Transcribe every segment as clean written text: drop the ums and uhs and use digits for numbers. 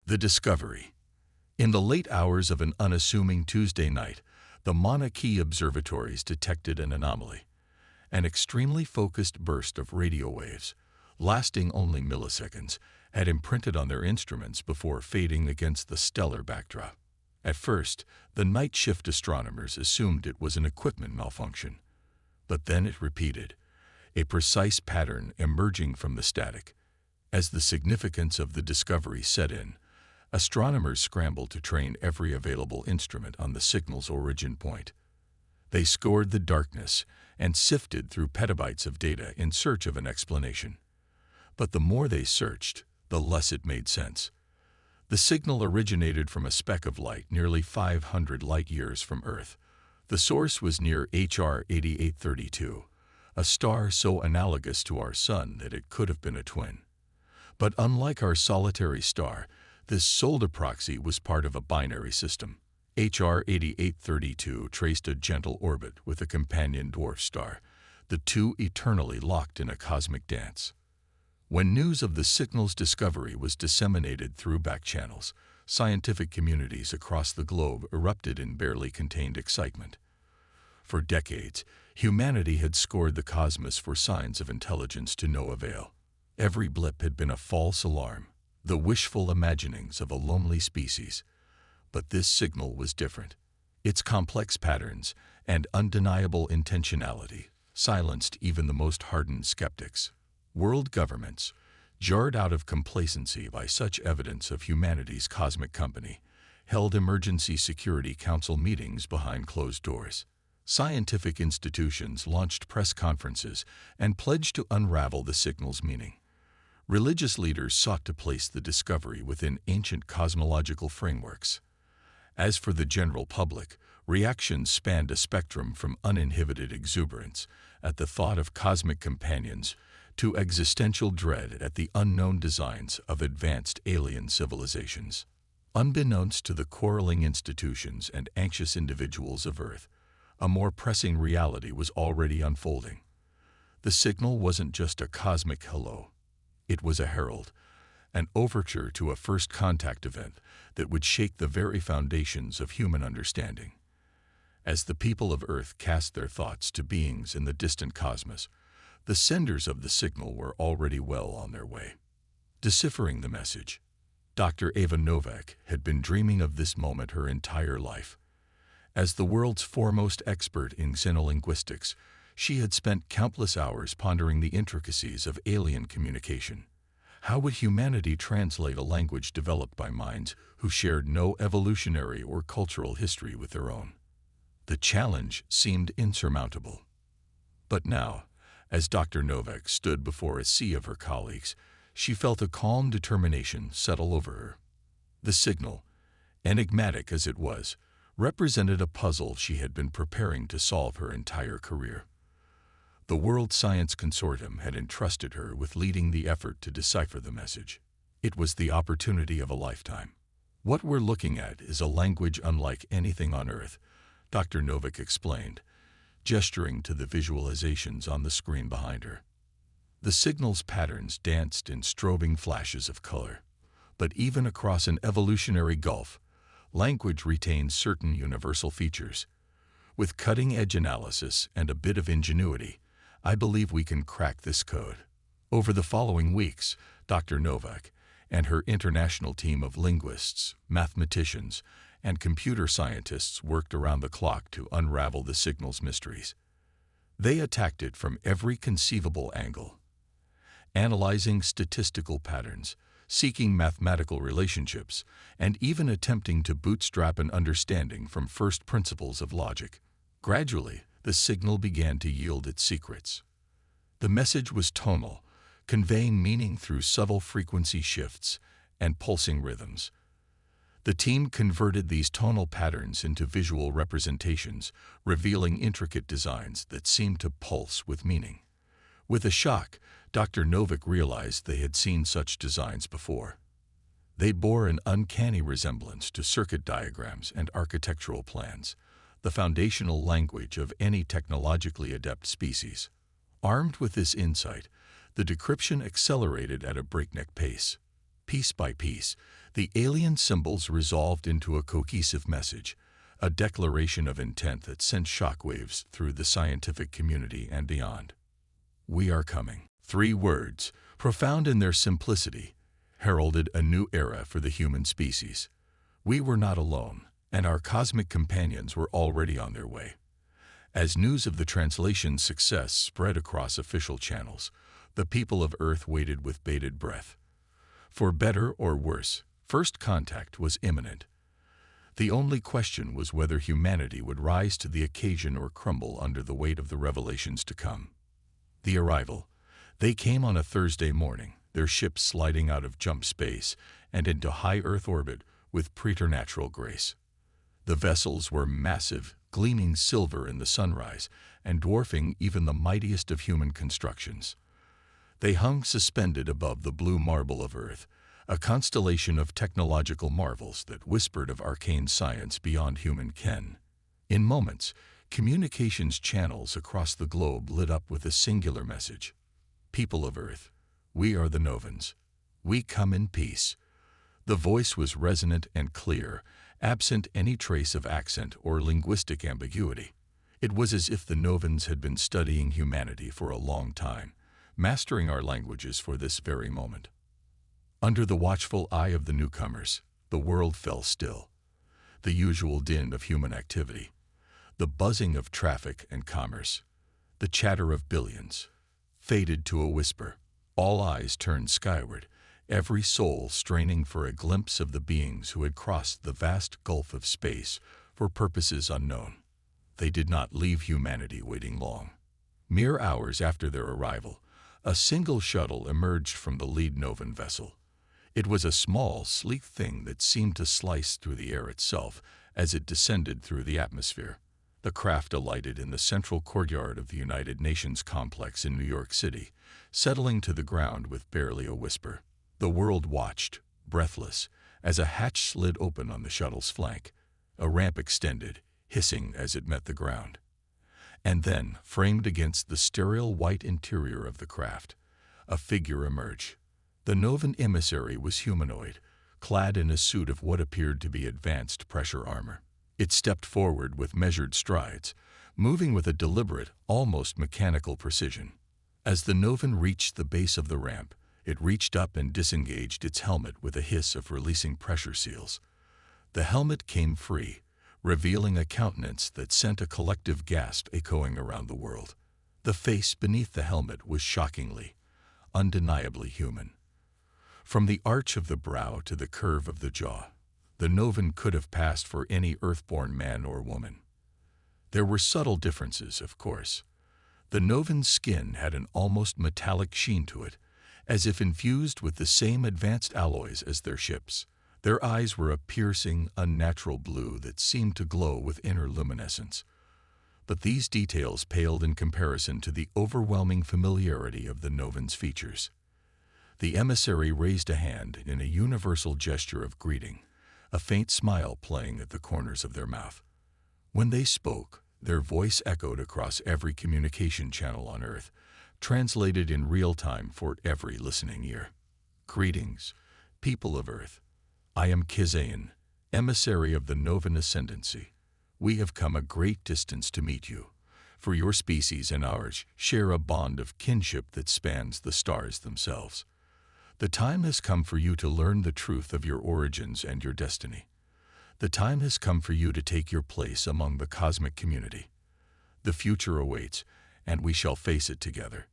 The discovery. In the late hours of an unassuming Tuesday night, the Mauna Kea observatories detected an anomaly, an extremely focused burst of radio waves, lasting only milliseconds, had imprinted on their instruments before fading against the stellar backdrop. At first, the night shift astronomers assumed it was an equipment malfunction, but then it repeated, a precise pattern emerging from the static. As the significance of the discovery set in, astronomers scrambled to train every available instrument on the signal's origin point. They scoured the darkness and sifted through petabytes of data in search of an explanation. But the more they searched, the less it made sense. The signal originated from a speck of light nearly 500 light-years from Earth. The source was near HR 8832, a star so analogous to our Sun that it could have been a twin. But unlike our solitary star, this solar proxy was part of a binary system. HR 8832 traced a gentle orbit with a companion dwarf star, the two eternally locked in a cosmic dance. When news of the signal's discovery was disseminated through back channels, scientific communities across the globe erupted in barely contained excitement. For decades, humanity had scored the cosmos for signs of intelligence to no avail. Every blip had been a false alarm, the wishful imaginings of a lonely species. But this signal was different. Its complex patterns and undeniable intentionality silenced even the most hardened skeptics. World governments, jarred out of complacency by such evidence of humanity's cosmic company, held emergency Security Council meetings behind closed doors. Scientific institutions launched press conferences and pledged to unravel the signal's meaning. Religious leaders sought to place the discovery within ancient cosmological frameworks. As for the general public, reactions spanned a spectrum from uninhibited exuberance at the thought of cosmic companions to existential dread at the unknown designs of advanced alien civilizations. Unbeknownst to the quarreling institutions and anxious individuals of Earth, a more pressing reality was already unfolding. The signal wasn't just a cosmic hello. It was a herald, an overture to a first contact event that would shake the very foundations of human understanding. As the people of Earth cast their thoughts to beings in the distant cosmos, the senders of the signal were already well on their way. Deciphering the message, Dr. Ava Novak had been dreaming of this moment her entire life. As the world's foremost expert in xenolinguistics, she had spent countless hours pondering the intricacies of alien communication. How would humanity translate a language developed by minds who shared no evolutionary or cultural history with their own? The challenge seemed insurmountable. But now, as Dr. Novak stood before a sea of her colleagues, she felt a calm determination settle over her. The signal, enigmatic as it was, represented a puzzle she had been preparing to solve her entire career. The World Science Consortium had entrusted her with leading the effort to decipher the message. It was the opportunity of a lifetime. What we're looking at is a language unlike anything on Earth, Dr. Novak explained, gesturing to the visualizations on the screen behind her. The signal's patterns danced in strobing flashes of color. But even across an evolutionary gulf, language retains certain universal features. With cutting-edge analysis and a bit of ingenuity, I believe we can crack this code. Over the following weeks, Dr. Novak and her international team of linguists, mathematicians, and computer scientists worked around the clock to unravel the signal's mysteries. They attacked it from every conceivable angle, analyzing statistical patterns, seeking mathematical relationships, and even attempting to bootstrap an understanding from first principles of logic. Gradually, the signal began to yield its secrets. The message was tonal, conveying meaning through subtle frequency shifts and pulsing rhythms. The team converted these tonal patterns into visual representations, revealing intricate designs that seemed to pulse with meaning. With a shock, Dr. Novak realized they had seen such designs before. They bore an uncanny resemblance to circuit diagrams and architectural plans, the foundational language of any technologically adept species. Armed with this insight, the decryption accelerated at a breakneck pace. Piece by piece, The alien symbols resolved into a cohesive message, a declaration of intent that sent shockwaves through the scientific community and beyond. We are coming. 3 words, profound in their simplicity, heralded a new era for the human species. We were not alone, and our cosmic companions were already on their way. As news of the translation's success spread across official channels, the people of Earth waited with bated breath. For better or worse, first contact was imminent. The only question was whether humanity would rise to the occasion or crumble under the weight of the revelations to come. The arrival. They came on a Thursday morning, their ships sliding out of jump space and into high Earth orbit with preternatural grace. The vessels were massive, gleaming silver in the sunrise and dwarfing even the mightiest of human constructions. They hung suspended above the blue marble of Earth, a constellation of technological marvels that whispered of arcane science beyond human ken. In moments, communications channels across the globe lit up with a singular message. People of Earth, we are the Novans. We come in peace. The voice was resonant and clear, absent any trace of accent or linguistic ambiguity. It was as if the Novans had been studying humanity for a long time, mastering our languages for this very moment. Under the watchful eye of the newcomers, the world fell still. The usual din of human activity, the buzzing of traffic and commerce, the chatter of billions, faded to a whisper. All eyes turned skyward, every soul straining for a glimpse of the beings who had crossed the vast gulf of space for purposes unknown. They did not leave humanity waiting long. Mere hours after their arrival, a single shuttle emerged from the lead Novan vessel. It was a small, sleek thing that seemed to slice through the air itself as it descended through the atmosphere. The craft alighted in the central courtyard of the United Nations complex in New York City, settling to the ground with barely a whisper. The world watched, breathless, as a hatch slid open on the shuttle's flank. A ramp extended, hissing as it met the ground. And then, framed against the sterile white interior of the craft, a figure emerged. The Novan emissary was humanoid, clad in a suit of what appeared to be advanced pressure armor. It stepped forward with measured strides, moving with a deliberate, almost mechanical precision. As the Novan reached the base of the ramp, it reached up and disengaged its helmet with a hiss of releasing pressure seals. The helmet came free, revealing a countenance that sent a collective gasp echoing around the world. The face beneath the helmet was shockingly, undeniably human. From the arch of the brow to the curve of the jaw, the Novan could have passed for any Earthborn man or woman. There were subtle differences, of course. The Novan's skin had an almost metallic sheen to it, as if infused with the same advanced alloys as their ships. Their eyes were a piercing, unnatural blue that seemed to glow with inner luminescence. But these details paled in comparison to the overwhelming familiarity of the Novan's features. The emissary raised a hand in a universal gesture of greeting, a faint smile playing at the corners of their mouth. When they spoke, their voice echoed across every communication channel on Earth, translated in real time for every listening ear. Greetings, people of Earth. I am Kizayan, emissary of the Novan Ascendancy. We have come a great distance to meet you, for your species and ours share a bond of kinship that spans the stars themselves. The time has come for you to learn the truth of your origins and your destiny. The time has come for you to take your place among the cosmic community. The future awaits, and we shall face it together.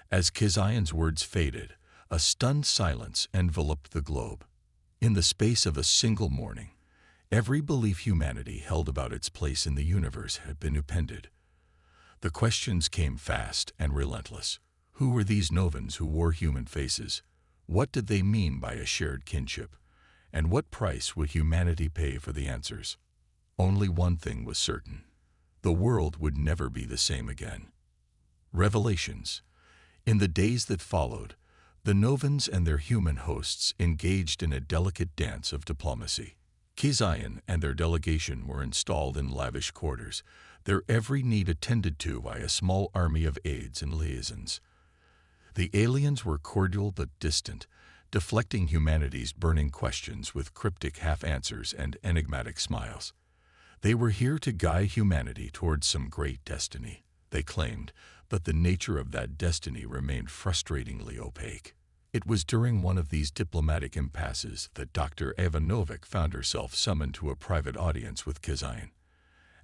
As Kizayan's words faded, a stunned silence enveloped the globe. In the space of a single morning, every belief humanity held about its place in the universe had been upended. The questions came fast and relentless. Who were these Novans who wore human faces? What did they mean by a shared kinship? And what price would humanity pay for the answers? Only one thing was certain. The world would never be the same again. Revelations. In the days that followed, the Novans and their human hosts engaged in a delicate dance of diplomacy. Kizayan and their delegation were installed in lavish quarters, their every need attended to by a small army of aides and liaisons. The aliens were cordial but distant, deflecting humanity's burning questions with cryptic half-answers and enigmatic smiles. They were here to guide humanity towards some great destiny, they claimed, but the nature of that destiny remained frustratingly opaque. It was during one of these diplomatic impasses that Dr. Eva Novak found herself summoned to a private audience with Kazian.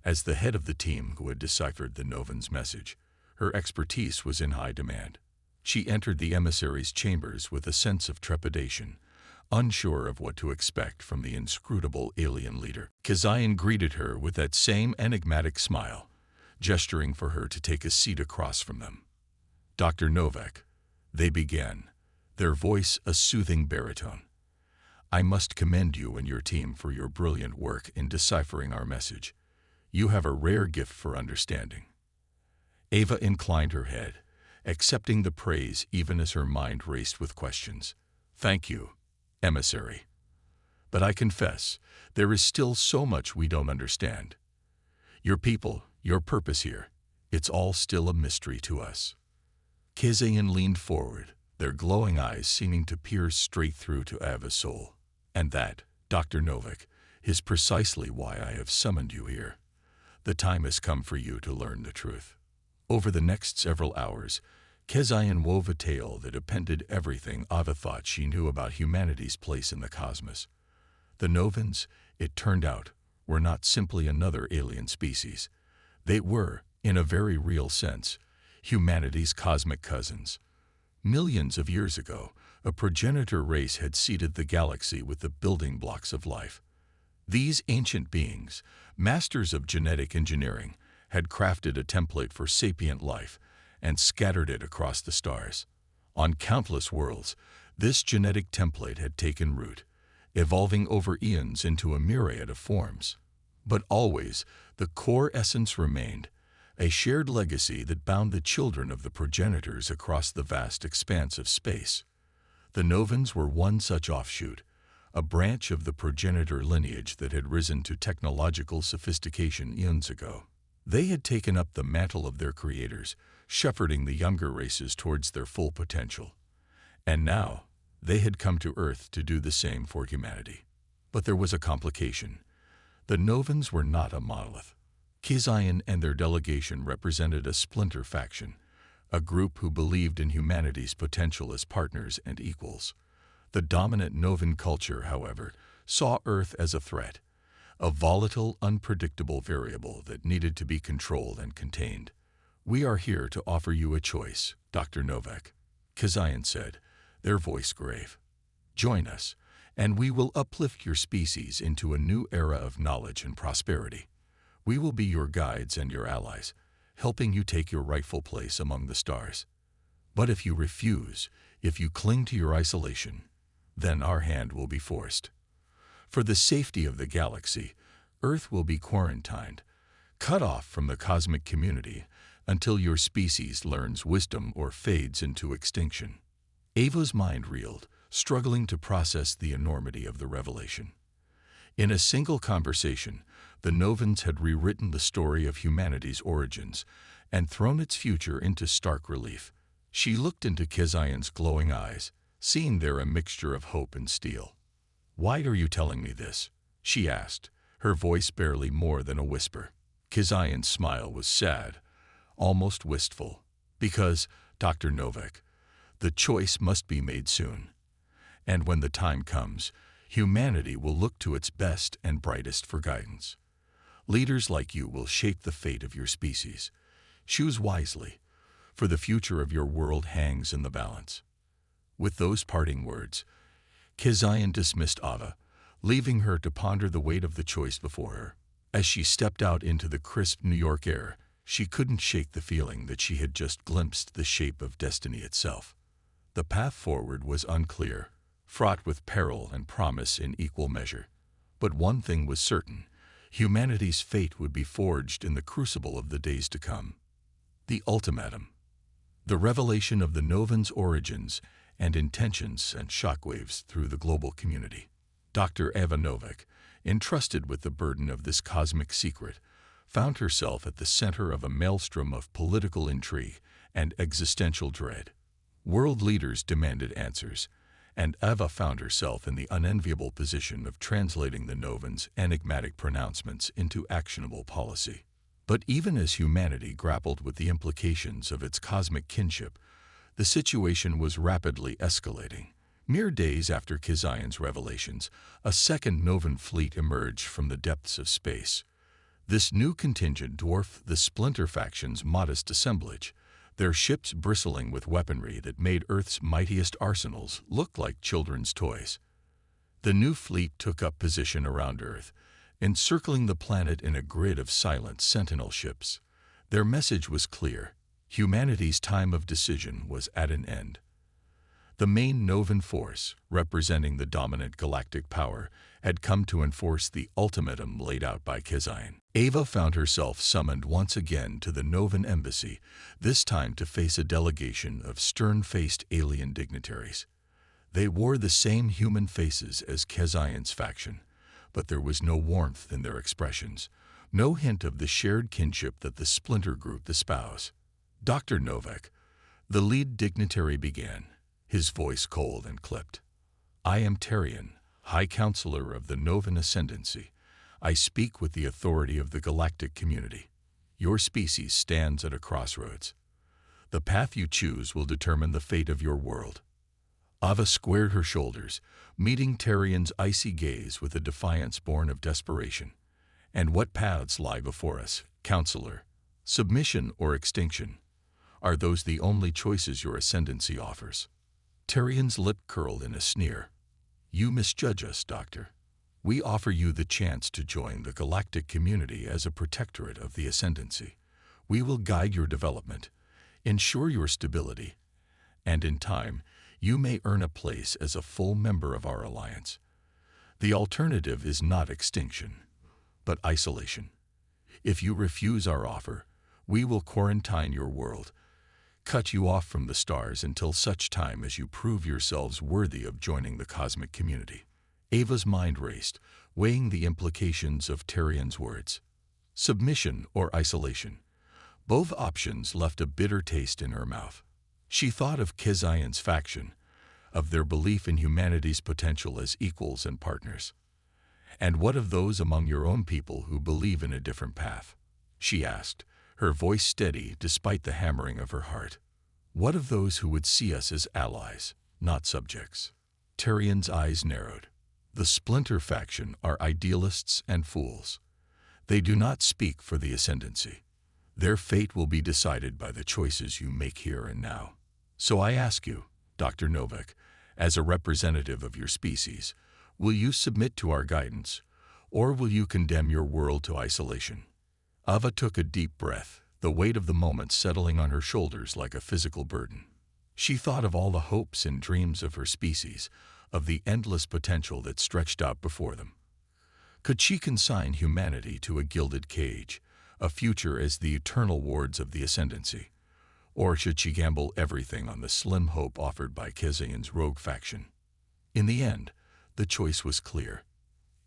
As the head of the team who had deciphered the Novan's message, her expertise was in high demand. She entered the emissary's chambers with a sense of trepidation, unsure of what to expect from the inscrutable alien leader. Kazian greeted her with that same enigmatic smile, gesturing for her to take a seat across from them. "Dr. Novak," they began, their voice a soothing baritone. "I must commend you and your team for your brilliant work in deciphering our message. You have a rare gift for understanding." Ava inclined her head, accepting the praise even as her mind raced with questions. "Thank you, emissary. But I confess, there is still so much we don't understand. Your people, your purpose here, it's all still a mystery to us." Kazian leaned forward, their glowing eyes seeming to pierce straight through to Ava's soul. "And that, Dr. Novak, is precisely why I have summoned you here. The time has come for you to learn the truth." Over the next several hours, Kazian wove a tale that appended everything Ava thought she knew about humanity's place in the cosmos. The Novans, it turned out, were not simply another alien species. They were, in a very real sense, humanity's cosmic cousins. Millions of years ago, a progenitor race had seeded the galaxy with the building blocks of life. These ancient beings, masters of genetic engineering, had crafted a template for sapient life and scattered it across the stars. On countless worlds, this genetic template had taken root, evolving over eons into a myriad of forms. But always, the core essence remained, a shared legacy that bound the children of the progenitors across the vast expanse of space. The Novans were one such offshoot, a branch of the progenitor lineage that had risen to technological sophistication eons ago. They had taken up the mantle of their creators, shepherding the younger races towards their full potential. And now, they had come to Earth to do the same for humanity. But there was a complication. The Novans were not a monolith. Kazian and their delegation represented a splinter faction, a group who believed in humanity's potential as partners and equals. The dominant Novan culture, however, saw Earth as a threat, a volatile, unpredictable variable that needed to be controlled and contained. "We are here to offer you a choice, Dr. Novak," Kazian said, their voice grave. "Join us, and we will uplift your species into a new era of knowledge and prosperity. We will be your guides and your allies, helping you take your rightful place among the stars. But if you refuse, if you cling to your isolation, then our hand will be forced. For the safety of the galaxy, Earth will be quarantined, cut off from the cosmic community until your species learns wisdom or fades into extinction." Ava's mind reeled, struggling to process the enormity of the revelation. In a single conversation, the Novans had rewritten the story of humanity's origins and thrown its future into stark relief. She looked into Kazian's glowing eyes, seeing there a mixture of hope and steel. "Why are you telling me this?" she asked, her voice barely more than a whisper. Kazian's smile was sad, almost wistful. "Because, Dr. Novak, the choice must be made soon. And when the time comes, humanity will look to its best and brightest for guidance. Leaders like you will shape the fate of your species. Choose wisely, for the future of your world hangs in the balance." With those parting words, Kazian dismissed Ava, leaving her to ponder the weight of the choice before her. As she stepped out into the crisp New York air, she couldn't shake the feeling that she had just glimpsed the shape of destiny itself. The path forward was unclear, fraught with peril and promise in equal measure. But one thing was certain: humanity's fate would be forged in the crucible of the days to come. The ultimatum. The revelation of the Novan's origins and intentions sent shockwaves through the global community. Dr. Eva Novak, entrusted with the burden of this cosmic secret, found herself at the center of a maelstrom of political intrigue and existential dread. World leaders demanded answers, and Eva found herself in the unenviable position of translating the Novan's enigmatic pronouncements into actionable policy. But even as humanity grappled with the implications of its cosmic kinship, the situation was rapidly escalating. Mere days after Keziah's revelations, a second Novan fleet emerged from the depths of space. This new contingent dwarfed the Splinter faction's modest assemblage, their ships bristling with weaponry that made Earth's mightiest arsenals look like children's toys. The new fleet took up position around Earth, encircling the planet in a grid of silent sentinel ships. Their message was clear: humanity's time of decision was at an end. The main Novan force, representing the dominant galactic power, had come to enforce the ultimatum laid out by Keziah. Eva found herself summoned once again to the Novan embassy, this time to face a delegation of stern-faced alien dignitaries. They wore the same human faces as Keziah's faction, but there was no warmth in their expressions, no hint of the shared kinship that the Splinter group espoused. Dr. Novak, the lead dignitary, began, his voice cold and clipped. "I am Tarian, High Counselor of the Novan Ascendancy. I speak with the authority of the galactic community. Your species stands at a crossroads. The path you choose will determine the fate of your world." Ava squared her shoulders, meeting Tarian's icy gaze with a defiance born of desperation. "And what paths lie before us, Counselor? Submission or extinction? Are those the only choices your ascendancy offers?" Tarian's lip curled in a sneer. "You misjudge us, Doctor. We offer you the chance to join the galactic community as a protectorate of the ascendancy. We will guide your development, ensure your stability, and in time, you may earn a place as a full member of our alliance. The alternative is not extinction, but isolation. If you refuse our offer, we will quarantine your world, cut you off from the stars until such time as you prove yourselves worthy of joining the cosmic community." Ava's mind raced, weighing the implications of Tarian's words. Submission or isolation. Both options left a bitter taste in her mouth. She thought of Keziah's faction, of their belief in humanity's potential as equals and partners. "And what of those among your own people who believe in a different path?" she asked, her voice steady despite the hammering of her heart. "What of those who would see us as allies, not subjects?" Tarian's eyes narrowed. "The Splinter faction are idealists and fools. They do not speak for the ascendancy. Their fate will be decided by the choices you make here and now. So I ask you, Dr. Novak, as a representative of your species, will you submit to our guidance, or will you condemn your world to isolation?" Ava took a deep breath, the weight of the moment settling on her shoulders like a physical burden. She thought of all the hopes and dreams of her species, of the endless potential that stretched out before them. Could she consign humanity to a gilded cage, a future as the eternal wards of the ascendancy? Or should she gamble everything on the slim hope offered by Keziah's rogue faction? In the end, the choice was clear.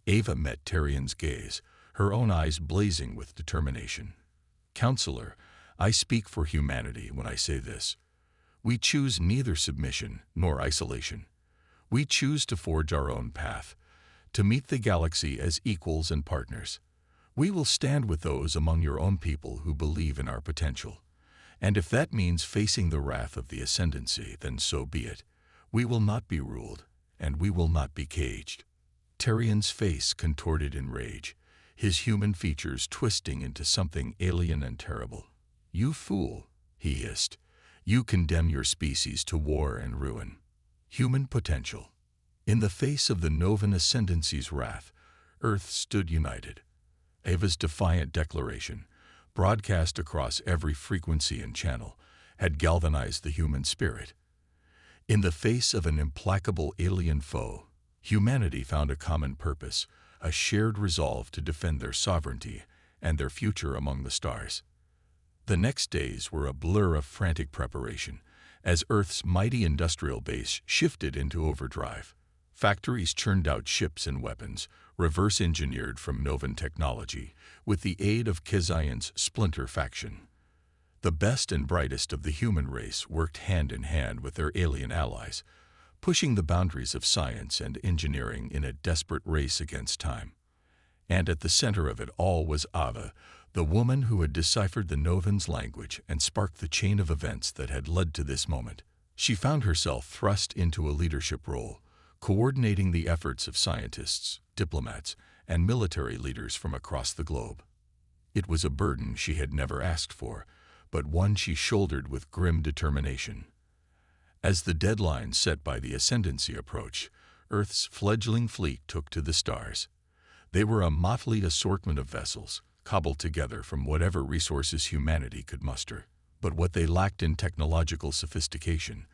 Ava met Tarian's gaze, her own eyes blazing with determination. "Counselor, I speak for humanity when I say this. We choose neither submission nor isolation. We choose to forge our own path, to meet the galaxy as equals and partners. We will stand with those among your own people who believe in our potential. And if that means facing the wrath of the ascendancy, then so be it. We will not be ruled, and we will not be caged." Tarian's face contorted in rage, his human features twisting into something alien and terrible. "You fool," he hissed. "You condemn your species to war and ruin. Human potential." In the face of the Novan Ascendancy's wrath, Earth stood united. Ava's defiant declaration, broadcast across every frequency and channel, had galvanized the human spirit. In the face of an implacable alien foe, humanity found a common purpose, a shared resolve to defend their sovereignty and their future among the stars. The next days were a blur of frantic preparation, as Earth's mighty industrial base shifted into overdrive. Factories churned out ships and weapons, reverse-engineered from Novan technology, with the aid of Keziah's Splinter faction. The best and brightest of the human race worked hand in hand with their alien allies, pushing the boundaries of science and engineering in a desperate race against time. And at the center of it all was Ava, the woman who had deciphered the Novan's language and sparked the chain of events that had led to this moment. She found herself thrust into a leadership role, coordinating the efforts of scientists, diplomats, and military leaders from across the globe. It was a burden she had never asked for, but one she shouldered with grim determination. As the deadline set by the Ascendancy approached, Earth's fledgling fleet took to the stars. They were a motley assortment of vessels, cobbled together from whatever resources humanity could muster. But what they lacked in technological sophistication,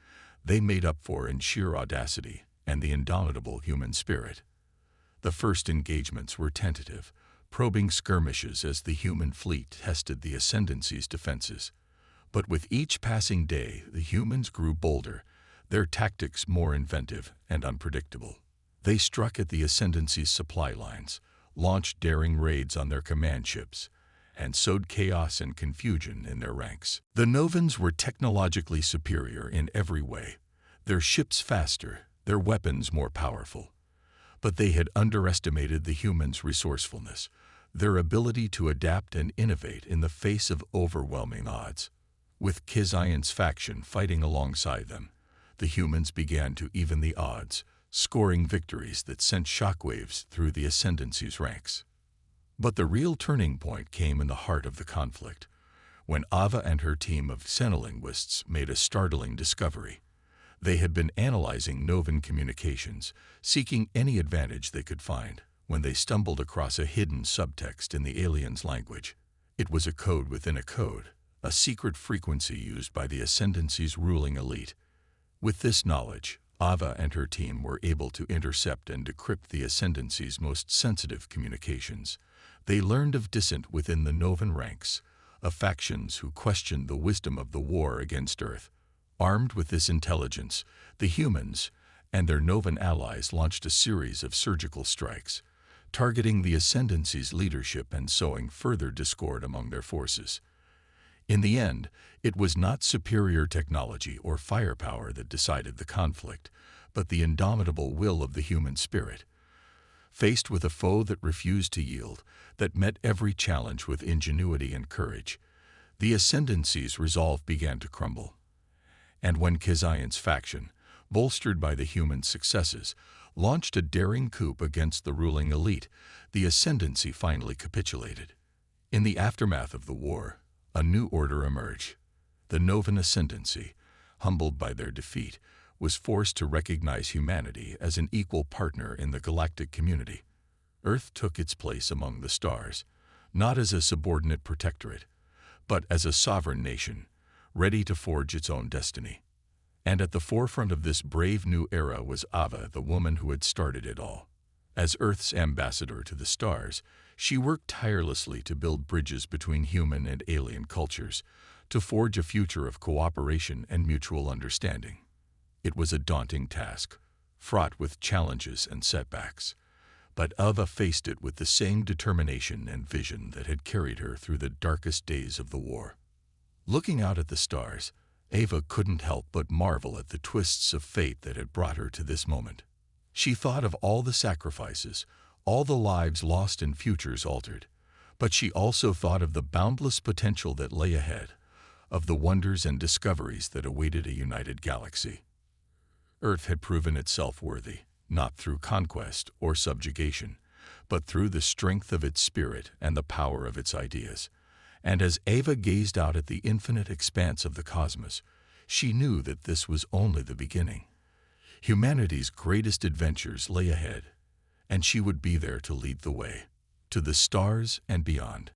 they made up for in sheer audacity and the indomitable human spirit. The first engagements were tentative, probing skirmishes as the human fleet tested the Ascendancy's defenses. But with each passing day, the humans grew bolder, their tactics more inventive and unpredictable. They struck at the Ascendancy's supply lines, launched daring raids on their command ships, and sowed chaos and confusion in their ranks. The Novans were technologically superior in every way, their ships faster, their weapons more powerful. But they had underestimated the humans' resourcefulness, their ability to adapt and innovate in the face of overwhelming odds. With Kizion's faction fighting alongside them, the humans began to even the odds, scoring victories that sent shockwaves through the Ascendancy's ranks. But the real turning point came in the heart of the conflict, when Ava and her team of xenolinguists made a startling discovery. They had been analyzing Novan communications, seeking any advantage they could find, when they stumbled across a hidden subtext in the aliens' language. It was a code within a code, a secret frequency used by the Ascendancy's ruling elite. With this knowledge, Ava and her team were able to intercept and decrypt the Ascendancy's most sensitive communications. They learned of dissent within the Novan ranks, of factions who questioned the wisdom of the war against Earth. Armed with this intelligence, the humans and their Novan allies launched a series of surgical strikes, targeting the Ascendancy's leadership and sowing further discord among their forces. In the end, it was not superior technology or firepower that decided the conflict, but the indomitable will of the human spirit. Faced with a foe that refused to yield, that met every challenge with ingenuity and courage, the Ascendancy's resolve began to crumble. And when Kizion's faction, bolstered by the human successes, launched a daring coup against the ruling elite, the Ascendancy finally capitulated. In the aftermath of the war, a new order emerged. The Novan Ascendancy, humbled by their defeat, was forced to recognize humanity as an equal partner in the galactic community. Earth took its place among the stars, not as a subordinate protectorate, but as a sovereign nation, ready to forge its own destiny. And at the forefront of this brave new era was Ava, the woman who had started it all. As Earth's ambassador to the stars, she worked tirelessly to build bridges between human and alien cultures, to forge a future of cooperation and mutual understanding. It was a daunting task, fraught with challenges and setbacks, but Ava faced it with the same determination and vision that had carried her through the darkest days of the war. Looking out at the stars, Ava couldn't help but marvel at the twists of fate that had brought her to this moment. She thought of all the sacrifices, all the lives lost and futures altered, but she also thought of the boundless potential that lay ahead, of the wonders and discoveries that awaited a united galaxy. Earth had proven itself worthy, not through conquest or subjugation, but through the strength of its spirit and the power of its ideas. And as Ava gazed out at the infinite expanse of the cosmos, she knew that this was only the beginning. Humanity's greatest adventures lay ahead, and she would be there to lead the way, to the stars and beyond.